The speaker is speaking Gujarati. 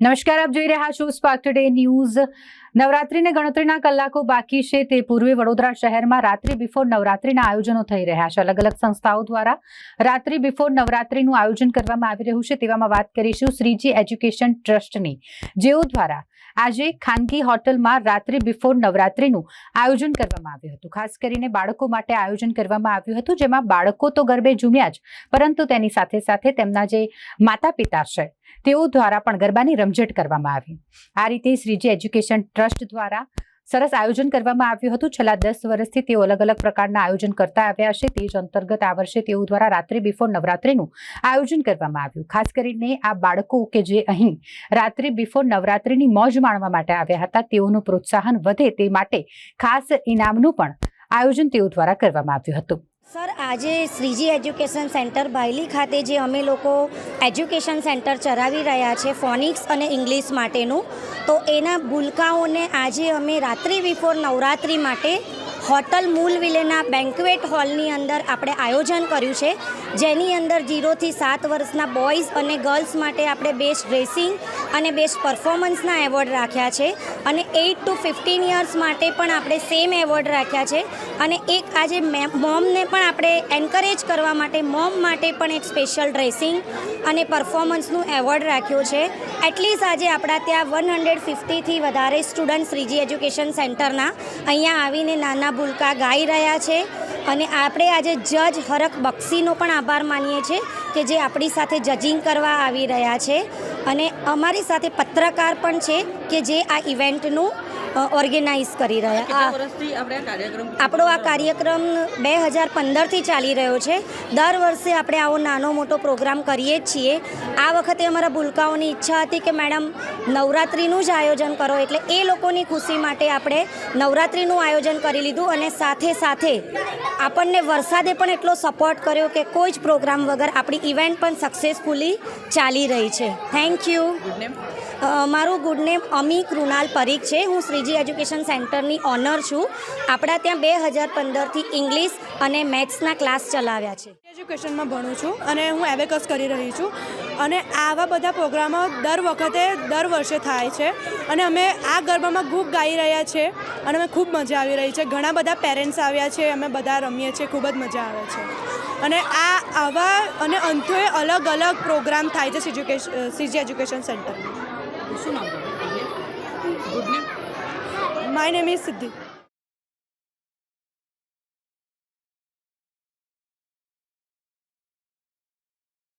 નમસ્કાર, આપ જોઈ રહ્યા છો સ્પાર્ક ટુડે ન્યૂઝ। નવરાત્રીને ગણતરીના કલાકો બાકી છે તે પૂર્વે વડોદરા શહેરમાં રાત્રિ બિફોર નવરાત્રીના આયોજનો થઈ રહ્યા છે। અલગ અલગ સંસ્થાઓ દ્વારા રાત્રિ બિફોર નવરાત્રીનું આયોજન કરવામાં આવી રહ્યું છે। તેવામાં વાત કરીશું શ્રીજી એજ્યુકેશન ટ્રસ્ટની, જેઓ દ્વારા આજે ખાનગી હોટલમાં રાત્રિ બિફોર નવરાત્રીનું આયોજન કરવામાં આવ્યું હતું। ખાસ કરીને બાળકો માટે આયોજન કરવામાં આવ્યું હતું, જેમાં બાળકો તો ગરબે ઝૂમ્યા જ, પરંતુ તેની સાથે સાથે તેમના જે માતા પિતા છે તેઓ દ્વારા પણ ગરબાની રમઝટ કરવામાં આવી। આ રીતે શ્રીજી એજ્યુકેશન ટ્રસ્ટ દ્વારા સરસ આયોજન કરવામાં આવ્યું હતું। છેલ્લા 10 વર્ષથી તેઓ અલગ અલગ પ્રકારના આયોજન કરતા આવ્યા છે। તે જ અંતર્ગત આ વર્ષે તેઓ દ્વારા રાત્રિ બિફોર નવરાત્રીનું આયોજન કરવામાં આવ્યું। ખાસ કરીને આ બાળકો કે જે અહીં રાત્રિ બિફોર નવરાત્રીની મોજ માણવા માટે આવ્યા હતા, તેઓનું પ્રોત્સાહન વધે તે માટે ખાસ ઇનામનું પણ આયોજન તેઓ દ્વારા કરવામાં આવ્યું હતું। સર, આજે શ્રીજી એજ્યુકેશન સેન્ટર બાયલી ખાતે જે અમે લોકો એજ્યુકેશન સેન્ટર ચલાવી રહ્યા છે ફોનિક્સ અને ઇંગ્લિશ માટેનું, તો એના ભૂલકાઓને આજે અમે રાત્રિ બિફોર નવરાત્રિ માટે હોટલ મૂલ વિલેના બેન્ક્વેટ હોલની અંદર આપણે આયોજન કર્યું છે, જેની અંદર 0 થી 7 વર્ષના બોયઝ અને ગર્લ્સ માટે આપણે બેસ્ટ ડ્રેસિંગ અને બેસ્ટ પરફોર્મન્સના એવોર્ડ રાખ્યા છે, અને 8 to 15 યર્સ માટે પણ આપણે સેમ એવોર્ડ રાખ્યા છે। અને એક આજે મોમને પણ આપણે એન્કરેજ કરવા માટે મોમ માટે પણ એક સ્પેશિયલ ડ્રેસિંગ અને પરફોર્મન્સનું એવોર્ડ રાખ્યો છે। એટલીસ્ટ આજે આપણા ત્યાં 150થી વધારે સ્ટુડન્ટ શ્રીજી એજ્યુકેશન સેન્ટરના અહીંયા આવીને નાના ભૂલકા ગાઈ રહ્યા છે, અને આપણે આજે જજ હરક બક્ષીનો પણ આભાર માનીએ છીએ કે જે આપણી સાથે જજિંગ કરવા આવી રહ્યા છે, અને અમારી સાથે પત્રકાર પણ છે કે જે આ ઇવેન્ટનું ઓર્ગેનાઇઝ કરી રહ્યા। આપણો આ કાર્યક્રમ 2015થી ચાલી રહ્યો છે। દર વર્ષે આપણે આવો નાનો મોટો પ્રોગ્રામ કરીએ જ છીએ। આ વખતે અમારા ભૂલકાઓની ઈચ્છા હતી કે મેડમ નવરાત્રિનું જ આયોજન કરો, એટલે એ લોકોની ખુશી માટે આપણે નવરાત્રિનું આયોજન કરી લીધું, અને સાથે સાથે આપણને વરસાદે પણ એટલો સપોર્ટ કર્યો કે કોઈ જ પ્રોગ્રામ વગર આપણી ઇવેન્ટ પણ સક્સેસફુલી ચાલી રહી છે। Thank you. મારું ગુડ નેમ અમી કૃણાલ પરીખ છે। હું શ્રીજી એજ્યુકેશન સેન્ટરની ઓનર છું। આપણા ત્યાં 2015થી ઇંગ્લિશ અને મેથ્સના ક્લાસ ચલાવ્યા છે। એજ્યુકેશનમાં ભણું છું અને હું એબેકસ કરી રહી છું, અને આવા બધા પ્રોગ્રામો દર વર્ષે થાય છે, અને અમે આ ગરબામાં ખૂબ ગાઈ રહ્યા છીએ, અને અમે ખૂબ મજા આવી રહી છે। ઘણા બધા પેરેન્ટ્સ આવ્યા છે, અમે બધા રમીએ છીએ, ખૂબ જ મજા આવે છે। અને આવા અને અંતોએ અલગ અલગ પ્રોગ્રામ થાય છે શ્રીજી એજ્યુકેશન સેન્ટરમાં। માય નેમ ઇઝ સિદ્ધિ।